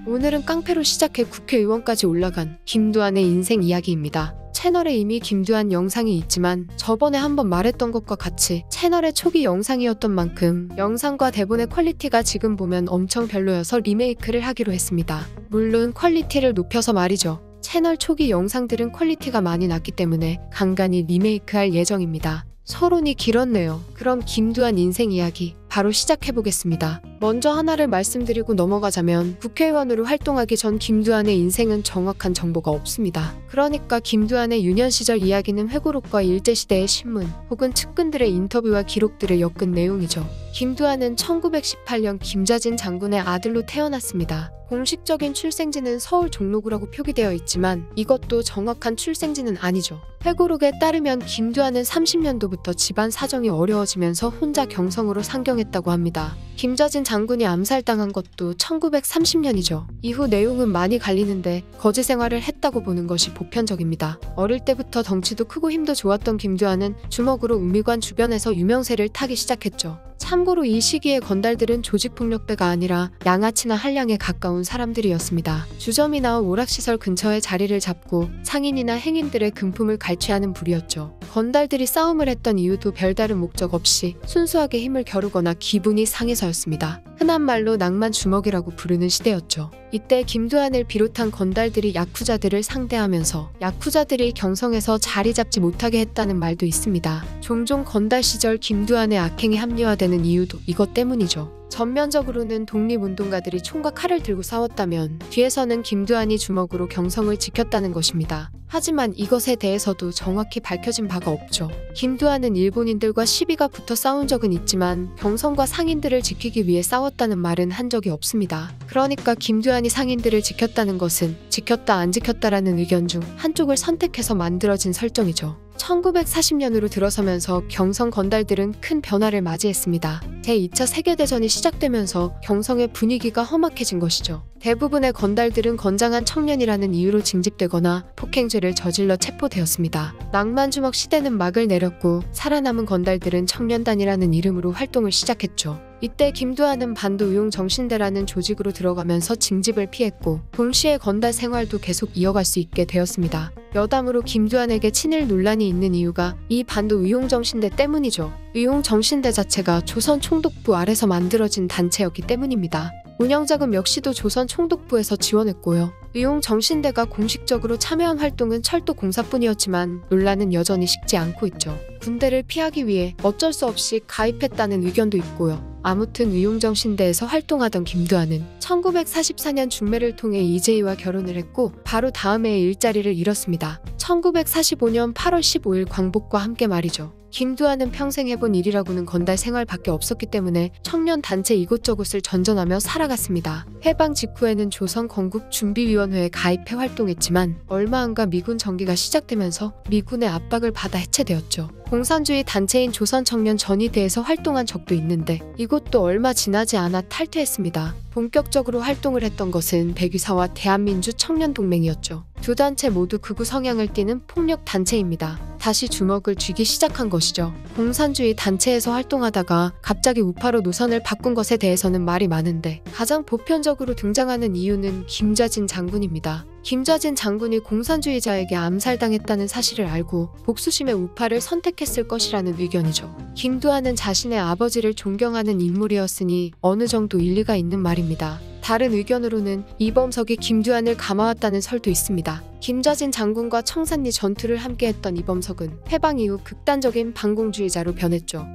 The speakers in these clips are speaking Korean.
오늘은 깡패로 시작해 국회의원까지 올라간 김두한의 인생 이야기입니다. 채널에 이미 김두한 영상이 있지만 저번에 한번 말했던 것과 같이 채널의 초기 영상이었던 만큼 영상과 대본의 퀄리티가 지금 보면 엄청 별로여서 리메이크를 하기로 했습니다. 물론 퀄리티를 높여서 말이죠. 채널 초기 영상들은 퀄리티가 많이 낮기 때문에 간간히 리메이크할 예정입니다. 서론이 길었네요. 그럼 김두한 인생 이야기 바로 시작해보겠습니다. 먼저 하나를 말씀드리고 넘어가자면 국회의원으로 활동하기 전 김두한의 인생은 정확한 정보가 없습니다. 그러니까 김두한의 유년 시절 이야기는 회고록과 일제시대의 신문 혹은 측근들의 인터뷰와 기록들을 엮은 내용이죠. 김두한은 1918년 김자진 장군의 아들로 태어났습니다. 공식적인 출생지는 서울 종로구라고 표기되어 있지만 이것도 정확한 출생지는 아니죠. 회고록에 따르면 김두한은 30년도부터 집안 사정이 어려워지면서 혼자 경성으로 상경했다고 합니다. 김자진 장군이 암살당한 것도 1930년이죠. 이후 내용은 많이 갈리는데 거지 생활을 했다고 보는 것이 보편적입니다. 어릴 때부터 덩치도 크고 힘도 좋았던 김두한은 주먹으로 우미관 주변에서 유명세를 타기 시작했죠. 참고로 이 시기의 건달들은 조직폭력배가 아니라 양아치나 한량에 가까운 사람들이었습니다. 주점이나 오락시설 근처에 자리를 잡고 상인이나 행인들의 금품을 갈취하는 부류였죠. 건달들이 싸움을 했던 이유도 별다른 목적 없이 순수하게 힘을 겨루거나 기분이 상해서였습니다. 흔한 말로 낭만 주먹이라고 부르는 시대였죠. 이때 김두한을 비롯한 건달들이 야쿠자들을 상대하면서 야쿠자들이 경성에서 자리 잡지 못하게 했다는 말도 있습니다. 종종 건달 시절 김두한의 악행이 합리화되는 이유도 이것 때문이죠. 전면적으로는 독립운동가들이 총과 칼을 들고 싸웠다면 뒤에서는 김두한이 주먹으로 경성을 지켰다는 것입니다. 하지만 이것에 대해서도 정확히 밝혀진 바가 없죠. 김두한은 일본인들과 시비가 붙어 싸운 적은 있지만 경성과 상인들을 지키기 위해 싸웠다는 말은 한 적이 없습니다. 그러니까 김두한이 상인들을 지켰다는 것은 지켰다 안 지켰다라는 의견 중 한쪽을 선택해서 만들어진 설정이죠. 1940년으로 들어서면서 경성 건달들은 큰 변화를 맞이했습니다. 제2차 세계대전이 시작되면서 경성의 분위기가 험악해진 것이죠. 대부분의 건달들은 건장한 청년이라는 이유로 징집되거나 폭행죄를 저질러 체포되었습니다. 낭만주먹 시대는 막을 내렸고 살아남은 건달들은 청년단이라는 이름으로 활동을 시작했죠. 이때 김두한은 반도의용정신대라는 조직으로 들어가면서 징집을 피했고 동시에 건달 생활도 계속 이어갈 수 있게 되었습니다. 여담으로 김두한에게 친일 논란이 있는 이유가 이 반도의용정신대 때문이죠. 의용정신대 자체가 조선총독부 아래서 만들어진 단체였기 때문입니다. 운영자금 역시도 조선총독부에서 지원했고요. 의용정신대가 공식적으로 참여한 활동은 철도공사뿐이었지만 논란은 여전히 식지 않고 있죠. 군대를 피하기 위해 어쩔 수 없이 가입했다는 의견도 있고요. 아무튼 의용정신대에서 활동하던 김두한은 1944년 중매를 통해 이재희와 결혼을 했고 바로 다음 해에 일자리를 잃었습니다. 1945년 8월 15일 광복과 함께 말이죠. 김두한은 평생 해본 일이라고는 건달 생활밖에 없었기 때문에 청년 단체 이곳저곳을 전전하며 살아갔습니다. 해방 직후에는 조선 건국준비위원회에 가입해 활동했지만 얼마 안가 미군 정기가 시작되면서 미군의 압박을 받아 해체되었죠. 공산주의 단체인 조선청년전의대에서 활동한 적도 있는데 이곳도 얼마 지나지 않아 탈퇴했습니다. 본격적으로 활동을 했던 것은 백의사와 대한민주 청년동맹이었죠. 두 단체 모두 극우 성향을 띠는 폭력 단체입니다. 다시 주먹을 쥐기 시작한 것이죠. 공산주의 단체에서 활동하다가 갑자기 우파로 노선을 바꾼 것에 대해서는 말이 많은데 가장 보편적으로 등장하는 이유는 김자진 장군입니다. 김자진 장군이 공산주의자에게 암살당했다는 사실을 알고 복수심에 우파를 선택했을 것이라는 의견이죠. 김두한은 자신의 아버지를 존경하는 인물이었으니 어느 정도 일리가 있는 말입니다. 다른 의견으로는 이범석이 김두한을 감아왔다는 설도 있습니다. 김자진 장군과 청산리 전투를 함께했던 이범석은 해방 이후 극단적인 반공주의자로 변했죠.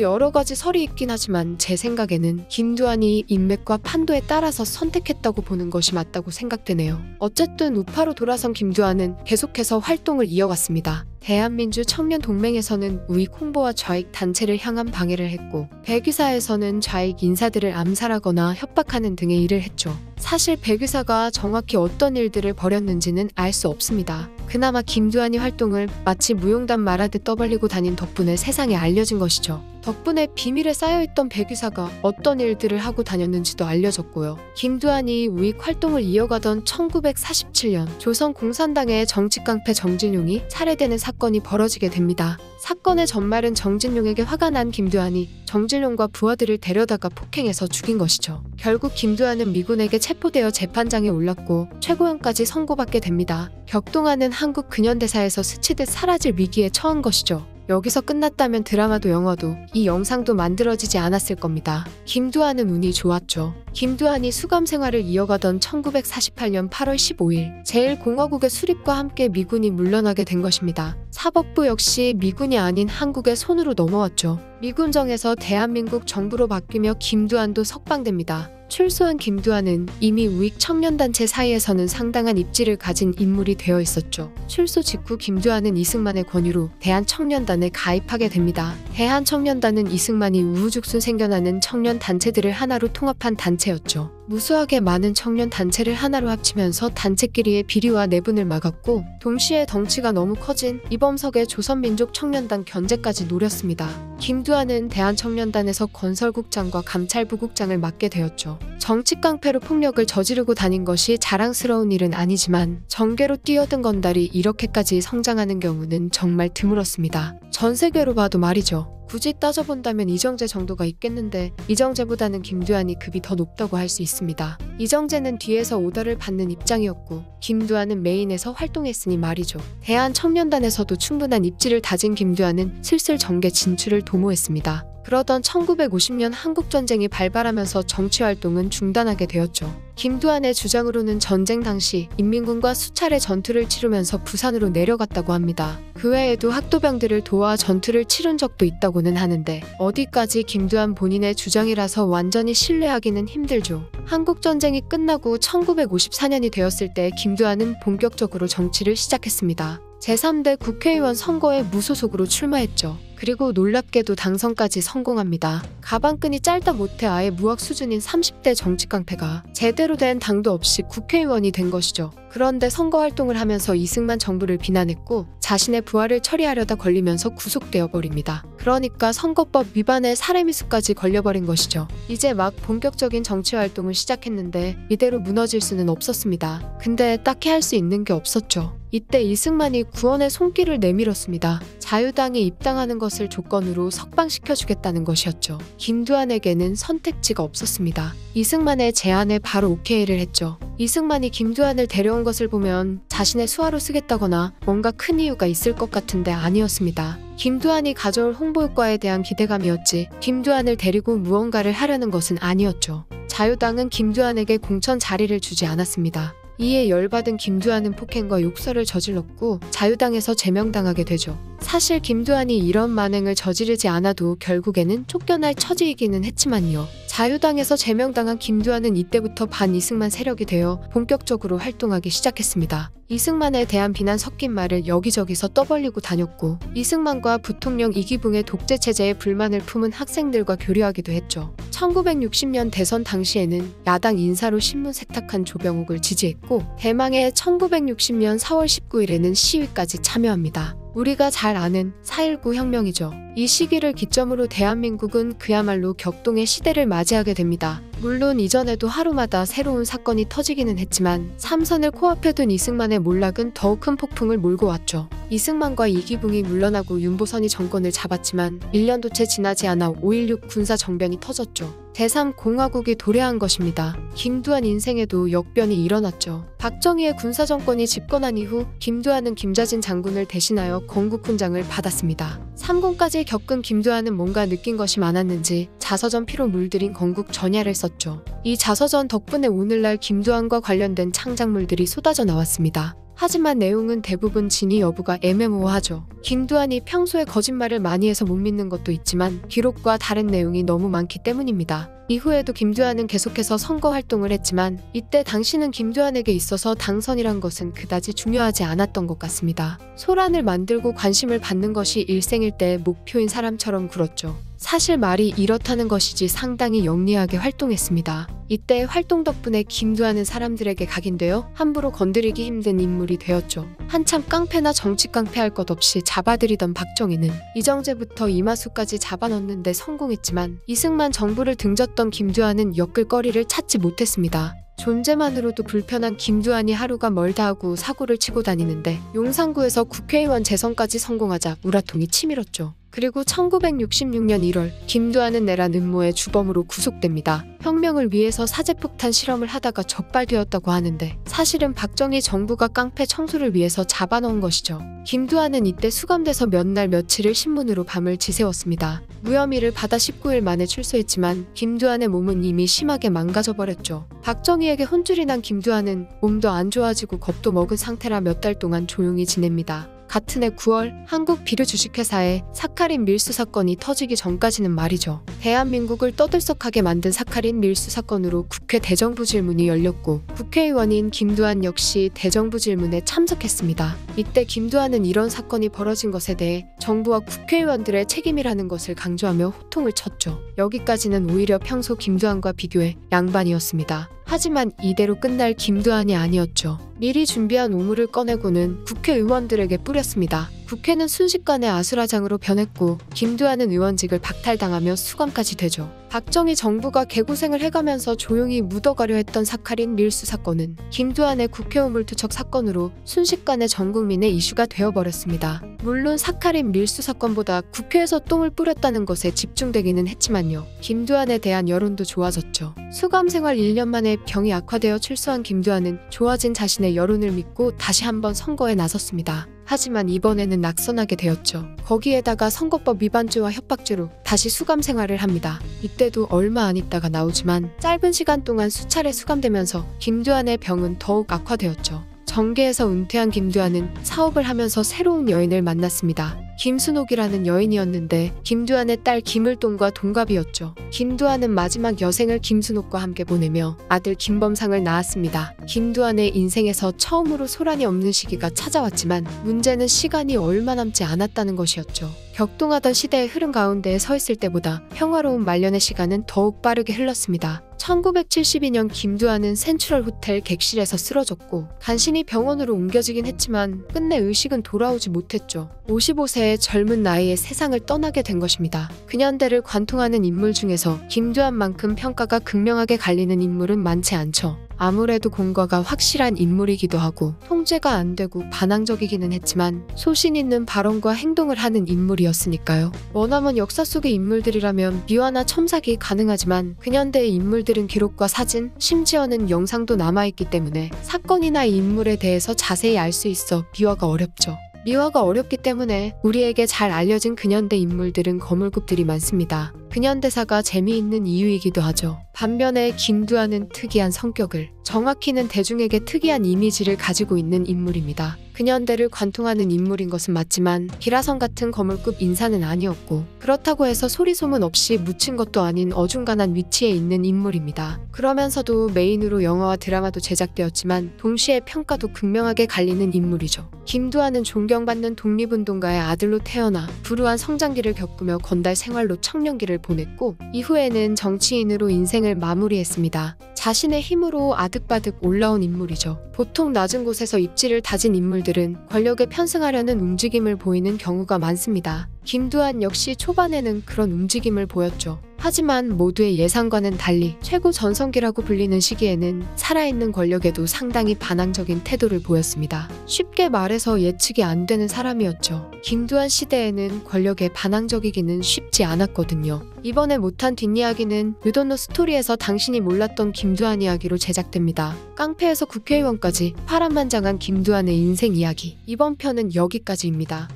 여러 가지 설이 있긴 하지만 제 생각에는 김두한이 인맥과 판도에 따라서 선택했다고 보는 것이 맞다고 생각되네요. 어쨌든 우파로 돌아선 김두한은 계속해서 활동을 이어갔습니다. 대한민주 청년동맹에서는 우익 홍보와 좌익 단체를 향한 방해를 했고 백의사에서는 좌익 인사들을 암살하거나 협박하는 등의 일을 했죠. 사실 백의사가 정확히 어떤 일들을 벌였는지는 알 수 없습니다. 그나마 김두한이 활동을 마치 무용담 말하듯 떠벌리고 다닌 덕분에 세상에 알려진 것이죠. 덕분에 비밀에 쌓여있던 백의사가 어떤 일들을 하고 다녔는지도 알려졌고요. 김두한이 우익 활동을 이어가던 1947년 조선 공산당의 정치깡패 정진용이 살해되는 사건이 벌어지게 됩니다. 사건의 전말은 정진용에게 화가 난 김두한이 정진용과 부하들을 데려다가 폭행해서 죽인 것이죠. 결국 김두한은 미군에게 체포되어 재판장에 올랐고 최고형까지 선고받게 됩니다. 격동하는 한국 근현대사에서 스치듯 사라질 위기에 처한 것이죠. 여기서 끝났다면 드라마도 영화도 이 영상도 만들어지지 않았을 겁니다. 김두한은 운이 좋았죠. 김두한이 수감 생활을 이어가던 1948년 8월 15일 제1공화국의 수립과 함께 미군이 물러나게 된 것입니다. 사법부 역시 미군이 아닌 한국의 손으로 넘어왔죠. 미군정에서 대한민국 정부로 바뀌며 김두한도 석방됩니다. 출소한 김두한은 이미 우익 청년단체 사이에서는 상당한 입지를 가진 인물이 되어 있었죠. 출소 직후 김두한은 이승만의 권유로 대한청년단에 가입하게 됩니다. 대한청년단은 이승만이 우후죽순 생겨나는 청년 단체들을 하나로 통합한 단체였죠. 무수하게 많은 청년 단체를 하나로 합치면서 단체끼리의 비리와 내분을 막았고 동시에 덩치가 너무 커진 이범석의 조선민족 청년단 견제까지 노렸습니다. 김두한은 대한청년단에서 건설국장과 감찰부국장을 맡게 되었죠. 정치깡패로 폭력을 저지르고 다닌 것이 자랑스러운 일은 아니지만 정계로 뛰어든 건달이 이렇게까지 성장하는 경우는 정말 드물었습니다. 전 세계로 봐도 말이죠. 굳이 따져본다면 이정재 정도가 있겠는데 이정재보다는 김두한이 급이 더 높다고 할 수 있습니다. 이정재는 뒤에서 오더를 받는 입장이었고 김두한은 메인에서 활동했으니 말이죠. 대한청년단에서도 충분한 입지를 다진 김두한은 슬슬 정계 진출을 도모했습니다. 그러던 1950년 한국전쟁이 발발하면서 정치활동은 중단하게 되었죠. 김두한의 주장으로는 전쟁 당시 인민군과 수차례 전투를 치르면서 부산으로 내려갔다고 합니다. 그 외에도 학도병들을 도와 전투를 치른 적도 있다고는 하는데 어디까지 김두한 본인의 주장이라서 완전히 신뢰하기는 힘들죠. 한국전쟁이 끝나고 1954년이 되었을 때 김두한은 본격적으로 정치를 시작했습니다. 제3대 국회의원 선거에 무소속으로 출마했죠. 그리고 놀랍게도 당선까지 성공합니다. 가방끈이 짧다 못해 아예 무학 수준인 30대 정치깡패가 제대로 된 당도 없이 국회의원이 된 것이죠. 그런데 선거활동을 하면서 이승만 정부를 비난했고 자신의 부하를 처리하려다 걸리면서 구속되어 버립니다. 그러니까 선거법 위반에 살해미수까지 걸려버린 것이죠. 이제 막 본격적인 정치활동을 시작했는데 이대로 무너질 수는 없었습니다. 근데 딱히 할 수 있는 게 없었죠. 이때 이승만이 구원의 손길을 내밀었습니다. 자유당에 입당하는 것을 조건으로 석방시켜주겠다는 것이었죠. 김두한에게는 선택지가 없었습니다. 이승만의 제안에 바로 오케이를 했죠. 이승만이 김두한을 데려온 것을 보면 자신의 수하로 쓰겠다거나 뭔가 큰 이유가 있을 것 같은데 아니었습니다. 김두한이 가져올 홍보 효과에 대한 기대감이었지 김두한을 데리고 무언가를 하려는 것은 아니었죠. 자유당은 김두한에게 공천 자리를 주지 않았습니다. 이에 열받은 김두한은 폭행과 욕설을 저질렀고 자유당에서 제명당하게 되죠. 사실 김두한이 이런 만행을 저지르지 않아도 결국에는 쫓겨날 처지이기는 했지만요. 자유당에서 제명당한 김두한은 이때부터 반이승만 세력이 되어 본격적으로 활동하기 시작했습니다. 이승만에 대한 비난 섞인 말을 여기저기서 떠벌리고 다녔고 이승만과 부통령 이기붕의 독재체제에 불만을 품은 학생들과 교류하기도 했죠. 1960년 대선 당시에는 야당 인사로 신문 세탁한 조병옥을 지지했고 대망의 1960년 4월 19일에는 시위까지 참여합니다. 우리가 잘 아는 4.19 혁명이죠. 이 시기를 기점으로 대한민국은 그야말로 격동의 시대를 맞이하게 됩니다. 물론 이전에도 하루마다 새로운 사건이 터지기는 했지만 삼선을 코앞에 둔 이승만의 몰락은 더욱 큰 폭풍을 몰고 왔죠. 이승만과 이기붕이 물러나고 윤보선이 정권을 잡았지만 1년도 채 지나지 않아 5.16 군사정변이 터졌죠. 제3공화국이 도래한 것입니다. 김두한 인생에도 역변이 일어났죠. 박정희의 군사정권이 집권한 이후 김두한은 김자진 장군을 대신하여 건국훈장을 받았습니다. 3공까지 겪은 김두한은 뭔가 느낀 것이 많았는지 자서전 피로 물들인 건국 전야를 썼죠. 이 자서전 덕분에 오늘날 김두한과 관련된 창작물들이 쏟아져 나왔습니다. 하지만 내용은 대부분 진위 여부가 애매모호하죠. 김두한이 평소에 거짓말을 많이 해서 못 믿는 것도 있지만 기록과 다른 내용이 너무 많기 때문입니다. 이후에도 김두한은 계속해서 선거 활동을 했지만 이때 당시는 김두한에게 있어서 당선이란 것은 그다지 중요하지 않았던 것 같습니다. 소란을 만들고 관심을 받는 것이 일생일대의 목표인 사람처럼 굴었죠. 사실 말이 이렇다는 것이지 상당히 영리하게 활동했습니다. 이때 활동 덕분에 김두한은 사람들에게 각인되어 함부로 건드리기 힘든 인물이 되었죠. 한참 깡패나 정치 깡패할 것 없이 잡아들이던 박정희는 이정재부터 이마수까지 잡아넣는데 성공했지만 이승만 정부를 등졌던 김두한은 엮을 거리를 찾지 못했습니다. 존재만으로도 불편한 김두한이 하루가 멀다 하고 사고를 치고 다니는데 용산구에서 국회의원 재선까지 성공하자 우라통이 치밀었죠. 그리고 1966년 1월 김두한은 내란 음모의 주범으로 구속됩니다. 혁명을 위해서 사제폭탄 실험을 하다가 적발되었다고 하는데 사실은 박정희 정부가 깡패 청소를 위해서 잡아넣은 것이죠. 김두한은 이때 수감돼서 몇 날 며칠을 신문으로 밤을 지새웠습니다. 무혐의를 받아 19일 만에 출소했지만 김두한의 몸은 이미 심하게 망가져버렸죠. 박정희에게 혼쭐이 난 김두한은 몸도 안 좋아지고 겁도 먹은 상태라 몇 달 동안 조용히 지냅니다. 같은 해 9월 한국 비료 주식회사에 사카린 밀수 사건이 터지기 전까지는 말이죠. 대한민국을 떠들썩하게 만든 사카린 밀수 사건으로 국회 대정부 질문이 열렸고 국회의원인 김두한 역시 대정부 질문에 참석했습니다. 이때 김두한은 이런 사건이 벌어진 것에 대해 정부와 국회의원들의 책임이라는 것을 강조하며 호통을 쳤죠. 여기까지는 오히려 평소 김두한과 비교해 양반이었습니다. 하지만 이대로 끝날 김두한이 아니었죠. 미리 준비한 오물을 꺼내고는 국회의원들에게 뿌렸습니다. 국회는 순식간에 아수라장으로 변했고 김두한은 의원직을 박탈당하며 수감까지 되죠. 박정희 정부가 개고생을 해가면서 조용히 묻어가려 했던 사카린 밀수 사건은 김두한의 국회 오물투척 사건으로 순식간에 전 국민의 이슈가 되어버렸습니다. 물론 사카린 밀수 사건보다 국회에서 똥을 뿌렸다는 것에 집중되기는 했지만요. 김두한에 대한 여론도 좋아졌죠. 수감 생활 1년 만에 병이 악화되어 출소한 김두한은 좋아진 자신의 여론을 믿고 다시 한번 선거에 나섰습니다. 하지만 이번에는 낙선하게 되었죠. 거기에다가 선거법 위반죄와 협박죄로 다시 수감 생활을 합니다. 이때도 얼마 안 있다가 나오지만 짧은 시간 동안 수차례 수감되면서 김두한의 병은 더욱 악화되었죠. 정계에서 은퇴한 김두한은 사업을 하면서 새로운 여인을 만났습니다. 김순옥이라는 여인이었는데 김두한의 딸 김을동과 동갑이었죠. 김두한은 마지막 여생을 김순옥과 함께 보내며 아들 김범상을 낳았습니다. 김두한의 인생에서 처음으로 소란이 없는 시기가 찾아왔지만 문제는 시간이 얼마 남지 않았다는 것이었죠. 격동하던 시대의 흐름 가운데에 서 있을 때보다 평화로운 말년의 시간은 더욱 빠르게 흘렀습니다. 1972년 김두한은 센트럴 호텔 객실에서 쓰러졌고 간신히 병원으로 옮겨지긴 했지만 끝내 의식은 돌아오지 못했죠. 55세의 젊은 나이에 세상을 떠나게 된 것입니다. 근현대를 관통하는 인물 중에서 김두한만큼 평가가 극명하게 갈리는 인물은 많지 않죠. 아무래도 공과가 확실한 인물이기도 하고 통제가 안 되고 반항적이기는 했지만 소신 있는 발언과 행동을 하는 인물이었으니까요. 머나먼 역사 속의 인물들이라면 미화나 첨삭이 가능하지만 근현대의 인물들은 기록과 사진, 심지어는 영상도 남아있기 때문에 사건이나 인물에 대해서 자세히 알 수 있어 미화가 어렵죠. 미화가 어렵기 때문에 우리에게 잘 알려진 근현대 인물들은 거물급들이 많습니다. 근현대사가 재미있는 이유이기도 하죠. 반면에 김두한은 특이한 성격을, 정확히는 대중에게 특이한 이미지를 가지고 있는 인물입니다. 근현대를 관통하는 인물인 것은 맞지만 기라성 같은 거물급 인사는 아니었고 그렇다고 해서 소리소문 없이 묻힌 것도 아닌 어중간한 위치에 있는 인물입니다. 그러면서도 메인으로 영화와 드라마도 제작되었지만 동시에 평가도 극명하게 갈리는 인물이죠. 김두한은 존경받는 독립운동가의 아들로 태어나 불우한 성장기를 겪으며 건달 생활로 청년기를 보냈고 이후에는 정치인으로 인생을 마무리했습니다. 자신의 힘으로 아득바득 올라온 인물이죠. 보통 낮은 곳에서 입지를 다진 인물들은 권력에 편승하려는 움직임을 보이는 경우가 많습니다. 김두한 역시 초반에는 그런 움직임을 보였죠. 하지만 모두의 예상과는 달리 최고 전성기라고 불리는 시기에는 살아있는 권력에도 상당히 반항적인 태도를 보였습니다. 쉽게 말해서 예측이 안 되는 사람이었죠. 김두한 시대에는 권력에 반항적이기는 쉽지 않았거든요. 이번에 못한 뒷이야기는 유돈노 스토리에서 당신이 몰랐던 김두한 이야기로 제작됩니다. 깡패에서 국회의원까지 파란만장한 김두한의 인생 이야기. 이번 편은 여기까지입니다.